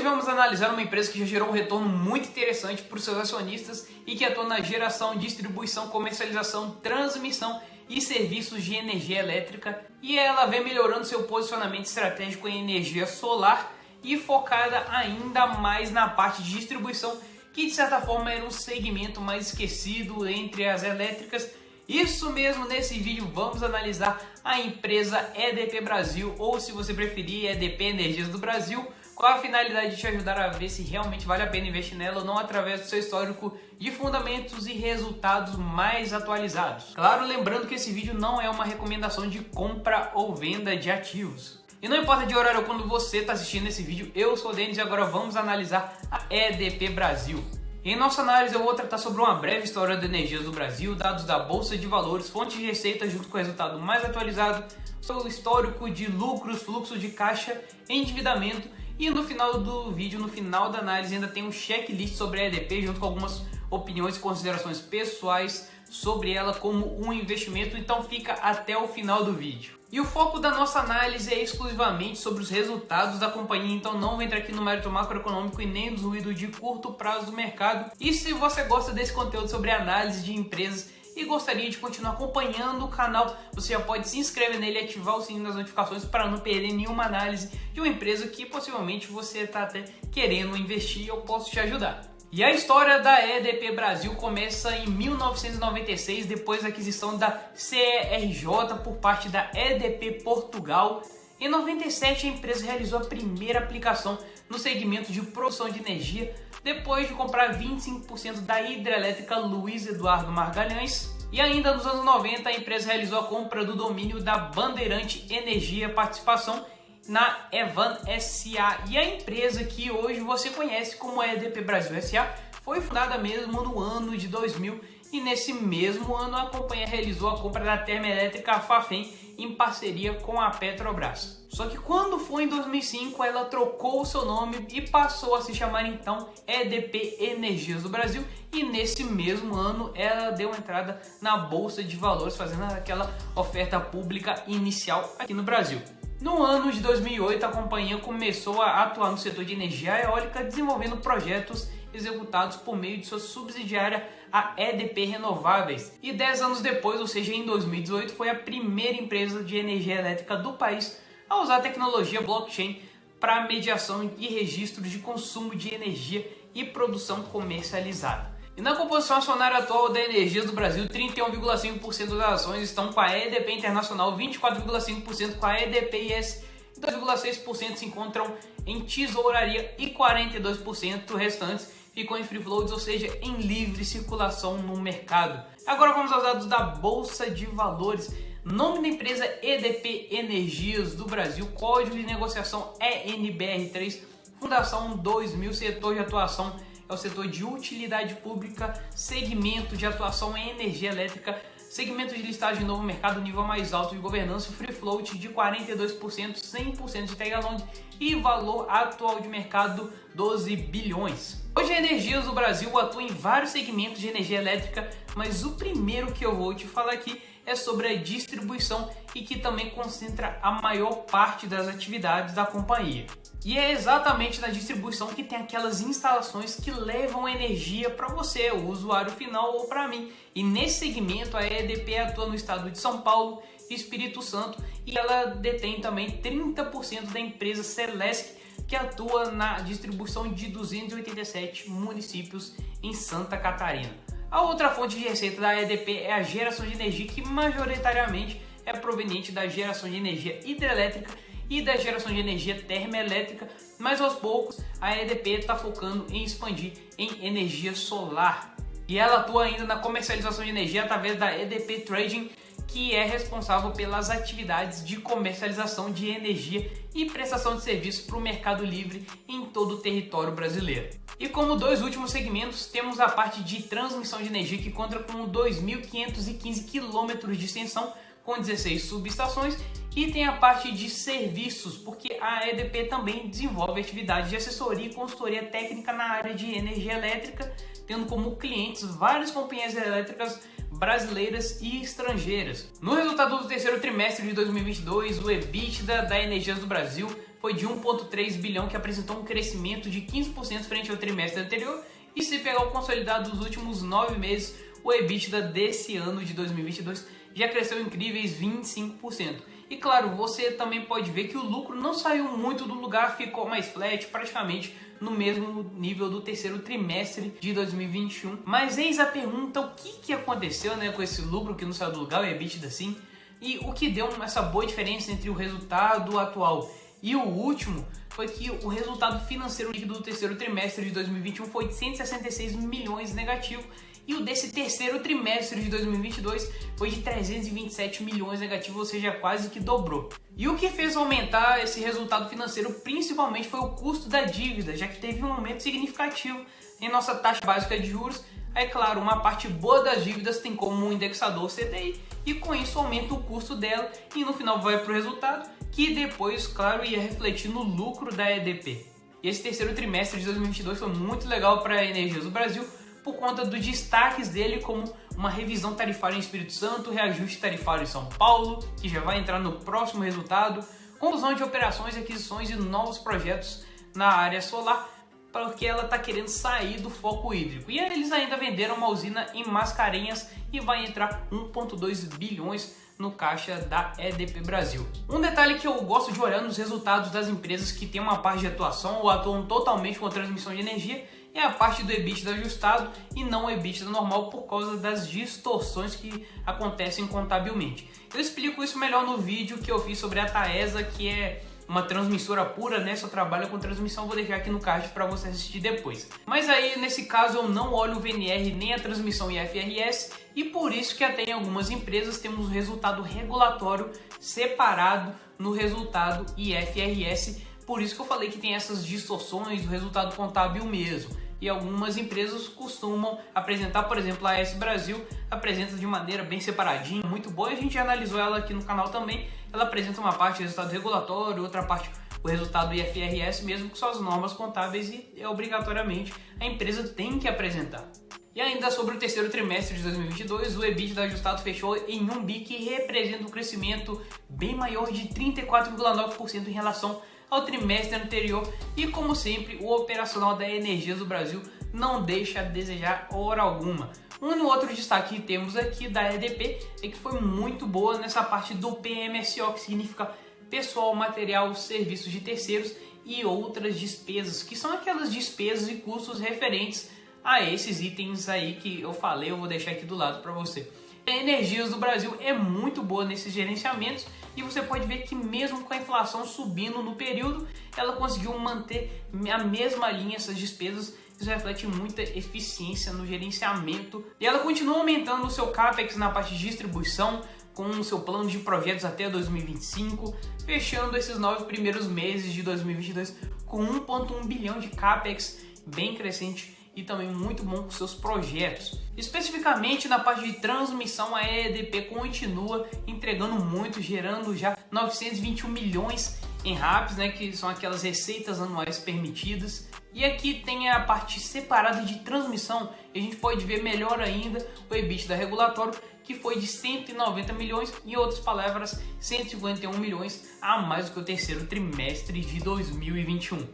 vamos analisar uma empresa que já gerou um retorno muito interessante para os seus acionistas e que atua na geração, distribuição, comercialização, transmissão e serviços de energia elétrica, e ela vem melhorando seu posicionamento estratégico em energia solar e focada ainda mais na parte de distribuição, que de certa forma era um segmento mais esquecido entre as elétricas. Isso mesmo, nesse vídeo vamos analisar a empresa EDP Brasil, ou se você preferir, EDP Energias do Brasil, com a finalidade de te ajudar a ver se realmente vale a pena investir nela ou não através do seu histórico de fundamentos e resultados mais atualizados. Claro, lembrando que esse vídeo não é uma recomendação de compra ou venda de ativos. E não importa de horário quando você está assistindo esse vídeo, eu sou o Denis e agora vamos analisar a EDP Brasil. Em nossa análise eu vou tratar sobre uma breve história da Energias do Brasil, dados da Bolsa de Valores, fontes de receita junto com o resultado mais atualizado, seu histórico de lucros, fluxo de caixa, endividamento, e no final do vídeo, no final da análise, ainda tem um checklist sobre a EDP junto com algumas opiniões e considerações pessoais sobre ela como um investimento, então fica até o final do vídeo. E o foco da nossa análise é exclusivamente sobre os resultados da companhia, então não vou entrar aqui no mérito macroeconômico e nem nos ruídos de curto prazo do mercado. E se você gosta desse conteúdo sobre análise de empresas e gostaria de continuar acompanhando o canal, você já pode se inscrever nele e ativar o sininho das notificações para não perder nenhuma análise de uma empresa que possivelmente você está até querendo investir e eu posso te ajudar. E a história da EDP Brasil começa em 1996, depois da aquisição da CERJ por parte da EDP Portugal. Em 97, a empresa realizou a primeira aplicação no segmento de produção de energia, depois de comprar 25% da hidrelétrica Luiz Eduardo Magalhães. E ainda nos anos 90, a empresa realizou a compra do domínio da Bandeirante Energia Participação na Evan SA, e a empresa que hoje você conhece como EDP Brasil SA foi fundada mesmo no ano de 2000, e nesse mesmo ano a companhia realizou a compra da termoelétrica Fafem em parceria com a Petrobras. Só que quando foi em 2005 ela trocou o seu nome e passou a se chamar então EDP Energias do Brasil, e nesse mesmo ano ela deu entrada na Bolsa de Valores, fazendo aquela oferta pública inicial aqui no Brasil. No ano de 2008, a companhia começou a atuar no setor de energia eólica, desenvolvendo projetos executados por meio de sua subsidiária, a EDP Renováveis. E 10 anos depois, ou seja, em 2018, foi a primeira empresa de energia elétrica do país a usar a tecnologia blockchain para mediação e registro de consumo de energia e produção comercializada. E na composição acionária atual da Energias do Brasil, 31,5% das ações estão com a EDP Internacional, 24,5% com a EDPIS, 2,6% se encontram em tesouraria e 42% restantes ficam em free floats, ou seja, em livre circulação no mercado. Agora vamos aos dados da Bolsa de Valores. Nome da empresa EDP Energias do Brasil, código de negociação ENBR3, fundação 2000, setor de atuação é o setor de utilidade pública, segmento de atuação em energia elétrica, segmento de listagem de novo mercado, nível mais alto de governança, free float de 42%, 100% de tag along e valor atual de mercado 12 bilhões. Hoje a Energias do Brasil atua em vários segmentos de energia elétrica, mas o primeiro que eu vou te falar aqui é sobre a distribuição e que também concentra a maior parte das atividades da companhia. E é exatamente na distribuição que tem aquelas instalações que levam energia para você, o usuário final, ou para mim. E nesse segmento a EDP atua no estado de São Paulo, Espírito Santo, e ela detém também 30% da empresa Celesc, que atua na distribuição de 287 municípios em Santa Catarina. A outra fonte de receita da EDP é a geração de energia, que majoritariamente é proveniente da geração de energia hidrelétrica e da geração de energia termoelétrica, mas aos poucos a EDP está focando em expandir em energia solar. E ela atua ainda na comercialização de energia através da EDP Trading, que é responsável pelas atividades de comercialização de energia e prestação de serviços para o mercado livre em todo o território brasileiro. E como dois últimos segmentos, temos a parte de transmissão de energia, que conta com 2.515 km de extensão, com 16 subestações, e tem a parte de serviços, porque a EDP também desenvolve atividades de assessoria e consultoria técnica na área de energia elétrica, tendo como clientes várias companhias elétricas brasileiras e estrangeiras. No resultado do terceiro trimestre de 2022, o EBITDA da Energias do Brasil foi de 1,3 bilhão, que apresentou um crescimento de 15% frente ao trimestre anterior. E se pegar o consolidado dos últimos 9 meses, o EBITDA desse ano de 2022 já cresceu incríveis 25%. E claro, você também pode ver que o lucro não saiu muito do lugar, ficou mais flat, praticamente no mesmo nível do terceiro trimestre de 2021. Mas eis a pergunta, o que aconteceu, né, com esse lucro que não saiu do lugar, o EBITDA assim, e o que deu essa boa diferença entre o resultado atual e o último foi que o resultado financeiro líquido do terceiro trimestre de 2021 foi de 166 milhões negativo, e o desse terceiro trimestre de 2022 foi de 327 milhões negativo, ou seja, quase que dobrou. E o que fez aumentar esse resultado financeiro principalmente foi o custo da dívida, já que teve um aumento significativo em nossa taxa básica de juros. É claro, uma parte boa das dívidas tem como um indexador CDI, e com isso aumenta o custo dela e no final vai para o resultado, que depois, claro, ia refletir no lucro da EDP. E esse terceiro trimestre de 2022 foi muito legal para a Energias do Brasil, por conta dos destaques dele, como uma revisão tarifária em Espírito Santo, reajuste tarifário em São Paulo, que já vai entrar no próximo resultado, conclusão de operações, aquisições e novos projetos na área solar, porque ela está querendo sair do foco hídrico. E eles ainda venderam uma usina em Mascarenhas e vai entrar 1,2 bilhões no caixa da EDP Brasil. Um detalhe que eu gosto de olhar nos resultados das empresas que têm uma parte de atuação ou atuam totalmente com a transmissão de energia é a parte do EBITDA ajustado e não o EBITDA normal, por causa das distorções que acontecem contabilmente. Eu explico isso melhor no vídeo que eu fiz sobre a Taesa, que é uma transmissora pura, né? Só trabalha com transmissão, vou deixar aqui no card para você assistir depois. Mas aí, nesse caso, eu não olho o VNR nem a transmissão IFRS, e por isso que até em algumas empresas temos o resultado regulatório separado no resultado IFRS. Por isso que eu falei que tem essas distorções do resultado contábil mesmo. E algumas empresas costumam apresentar, por exemplo, a AS Brasil apresenta de maneira bem separadinha, muito boa, e a gente já analisou ela aqui no canal também. Ela apresenta uma parte do resultado regulatório, outra parte o resultado do IFRS, mesmo com suas normas contábeis, e obrigatoriamente a empresa tem que apresentar. E ainda sobre o terceiro trimestre de 2022, o EBITDA ajustado fechou em 1 bi, que representa um crescimento bem maior de 34,9% em relação ao trimestre anterior, e como sempre o operacional da Energias do Brasil não deixa a desejar hora alguma. Um outro destaque que temos aqui da EDP é que foi muito boa nessa parte do PMSO, que significa pessoal, material, serviços de terceiros e outras despesas, que são aquelas despesas e custos referentes a esses itens aí que eu falei. Eu vou deixar aqui do lado para você. A Energias do Brasil é muito boa nesses gerenciamentos, e você pode ver que mesmo com a inflação subindo no período, ela conseguiu manter a mesma linha, essas despesas. Isso reflete muita eficiência no gerenciamento, e ela continua aumentando o seu CAPEX na parte de distribuição, com o seu plano de projetos até 2025, fechando esses 9 primeiros meses de 2022 com 1,1 bilhão de CAPEX, bem crescente e também muito bom com seus projetos. Especificamente na parte de transmissão, a EDP continua entregando muito, gerando já 921 milhões em RAPs, né, que são aquelas receitas anuais permitidas. E aqui tem a parte separada de transmissão, e a gente pode ver melhor ainda o EBITDA regulatório, que foi de 190 milhões, em outras palavras, 151 milhões a mais do que o terceiro trimestre de 2021.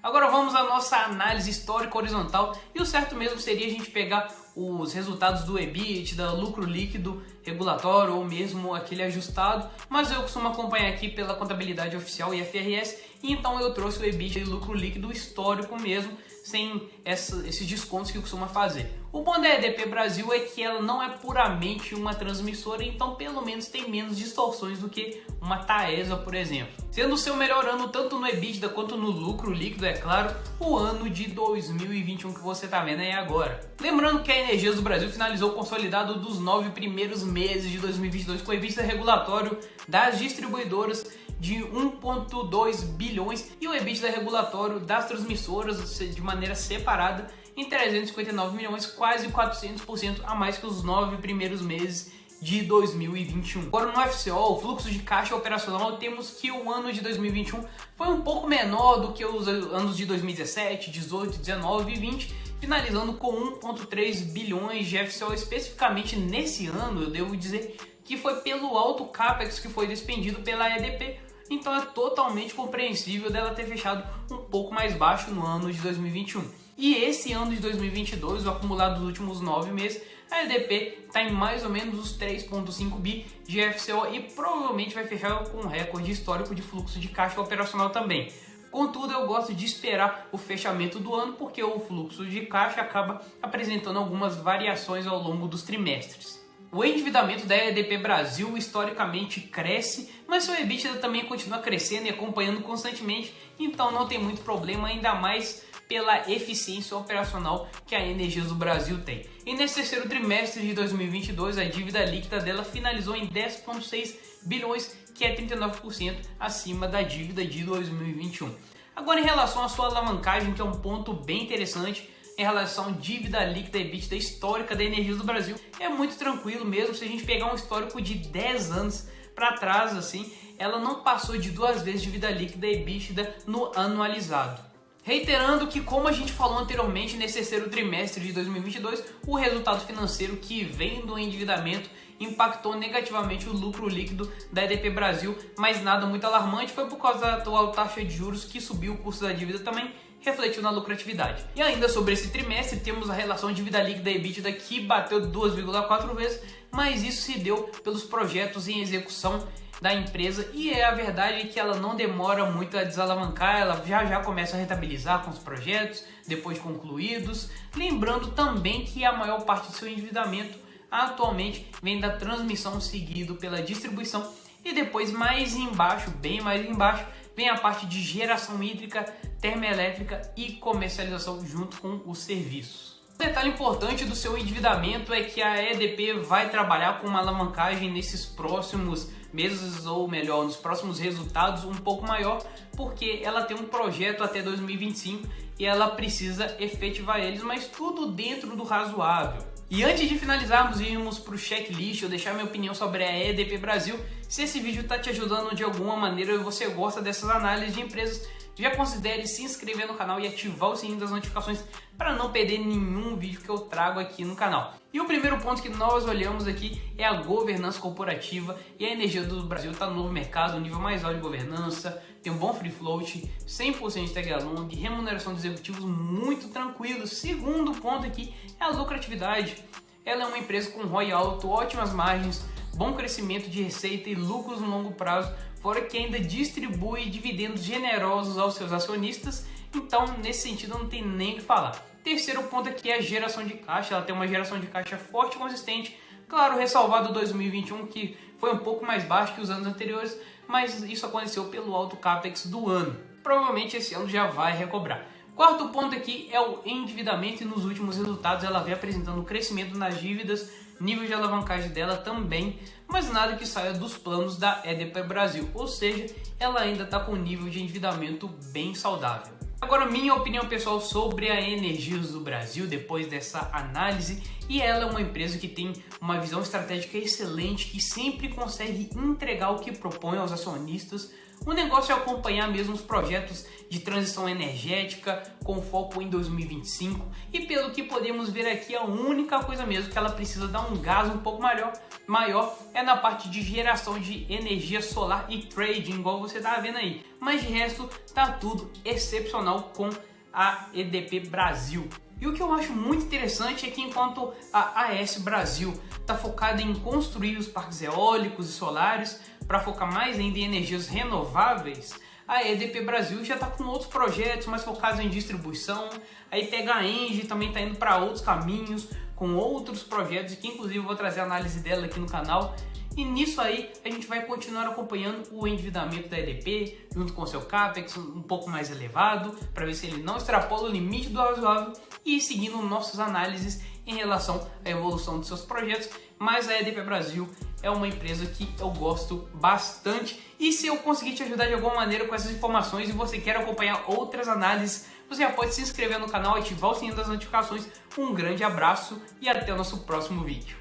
Agora vamos à nossa análise histórica horizontal, e o certo mesmo seria a gente pegar os resultados do EBITDA, lucro líquido regulatório ou mesmo aquele ajustado, mas eu costumo acompanhar aqui pela contabilidade oficial IFRS, e então eu trouxe o EBITDA e lucro líquido histórico mesmo, sem esses descontos que costuma fazer. O bom da EDP Brasil é que ela não é puramente uma transmissora, então pelo menos tem menos distorções do que uma Taesa, por exemplo. Sendo o seu melhor ano tanto no EBITDA quanto no lucro líquido, é claro, o ano de 2021 que você está vendo aí agora. Lembrando que a Energias do Brasil finalizou o consolidado dos 9 primeiros meses de 2022 com o EBITDA regulatório das distribuidoras de 1,2 bilhões e o EBITDA regulatório das transmissoras de maneira separada em 359 milhões, quase 400% a mais que os 9 primeiros meses de 2021. Agora no FCO, o fluxo de caixa operacional, temos que o ano de 2021 foi um pouco menor do que os anos de 2017, 18, 19 e 20, finalizando com 1,3 bilhões de FCO. Especificamente nesse ano, eu devo dizer que foi pelo alto CAPEX que foi despendido pela EDP, então é totalmente compreensível dela ter fechado um pouco mais baixo no ano de 2021. E esse ano de 2022, o acumulado dos últimos 9 meses, a EDP está em mais ou menos os 3,5 bi de FCO e provavelmente vai fechar com um recorde histórico de fluxo de caixa operacional também. Contudo, eu gosto de esperar o fechamento do ano porque o fluxo de caixa acaba apresentando algumas variações ao longo dos trimestres. O endividamento da EDP Brasil historicamente cresce, mas seu EBITDA também continua crescendo e acompanhando constantemente, então não tem muito problema, ainda mais pela eficiência operacional que a Energias do Brasil tem. E nesse terceiro trimestre de 2022, a dívida líquida dela finalizou em 10,6 bilhões, que é 39% acima da dívida de 2021. Agora, em relação à sua alavancagem, que é um ponto bem interessante, em relação à dívida líquida e EBITDA histórica da Energias do Brasil, é muito tranquilo mesmo. Se a gente pegar um histórico de 10 anos para trás, assim, ela não passou de 2 vezes dívida líquida e EBITDA no anualizado. Reiterando que, como a gente falou anteriormente, nesse terceiro trimestre de 2022, o resultado financeiro que vem do endividamento impactou negativamente o lucro líquido da EDP Brasil, mas nada muito alarmante, foi por causa da atual taxa de juros que subiu o custo da dívida também, refletiu na lucratividade. E ainda sobre esse trimestre, temos a relação dívida líquida e EBITDA que bateu 2,4 vezes, mas isso se deu pelos projetos em execução da empresa e a verdade é que ela não demora muito a desalavancar, ela já começa a rentabilizar com os projetos depois de concluídos. Lembrando também que a maior parte do seu endividamento atualmente vem da transmissão seguido pela distribuição e depois mais embaixo, bem mais embaixo, vem a parte de geração hídrica, termoelétrica e comercialização junto com os serviços. Um detalhe importante do seu endividamento é que a EDP vai trabalhar com uma alavancagem nesses próximos meses, ou melhor, nos próximos resultados um pouco maior, porque ela tem um projeto até 2025 e ela precisa efetivar eles, mas tudo dentro do razoável. E antes de finalizarmos e irmos para o checklist, eu deixar minha opinião sobre a EDP Brasil. Se esse vídeo está te ajudando de alguma maneira e você gosta dessas análises de empresas, já considere se inscrever no canal e ativar o sininho das notificações para não perder nenhum vídeo que eu trago aqui no canal. E o primeiro ponto que nós olhamos aqui é a governança corporativa, e a Energias do Brasil está no novo mercado, um nível mais alto de governança, tem um bom free float, 100% de tag along, remuneração dos executivos muito tranquilo. Segundo ponto aqui é a lucratividade. Ela é uma empresa com ROI alto, ótimas margens, bom crescimento de receita e lucros no longo prazo, fora que ainda distribui dividendos generosos aos seus acionistas, então nesse sentido não tem nem o que falar. Terceiro ponto aqui é a geração de caixa, ela tem uma geração de caixa forte e consistente, claro, ressalvado 2021 que foi um pouco mais baixo que os anos anteriores, mas isso aconteceu pelo alto capex do ano. Provavelmente esse ano já vai recobrar. Quarto ponto aqui é o endividamento, e nos últimos resultados ela vem apresentando crescimento nas dívidas, nível de alavancagem dela também, mas nada que saia dos planos da EDP Brasil, ou seja, ela ainda está com um nível de endividamento bem saudável. Agora, minha opinião pessoal sobre a Energias do Brasil depois dessa análise, e ela é uma empresa que tem uma visão estratégica excelente, que sempre consegue entregar o que propõe aos acionistas. O negócio é acompanhar mesmo os projetos de transição energética com foco em 2025, e pelo que podemos ver aqui, a única coisa mesmo que ela precisa dar um gás um pouco maior é na parte de geração de energia solar e trading, igual você está vendo aí. Mas de resto tá tudo excepcional com a EDP Brasil. E o que eu acho muito interessante é que enquanto a AES Brasil está focada em construir os parques eólicos e solares para focar mais ainda em energias renováveis, a EDP Brasil já está com outros projetos mais focados em distribuição. Aí pega a Engie, também está indo para outros caminhos com outros projetos, que inclusive eu vou trazer a análise dela aqui no canal. E nisso aí a gente vai continuar acompanhando o endividamento da EDP junto com o seu capex um pouco mais elevado, para ver se ele não extrapola o limite do razoável, e seguindo nossas análises em relação à evolução dos seus projetos. Mas a EDP Brasil é uma empresa que eu gosto bastante, e se eu conseguir te ajudar de alguma maneira com essas informações e você quer acompanhar outras análises, você já pode se inscrever no canal e ativar o sininho das notificações. Um grande abraço e até o nosso próximo vídeo.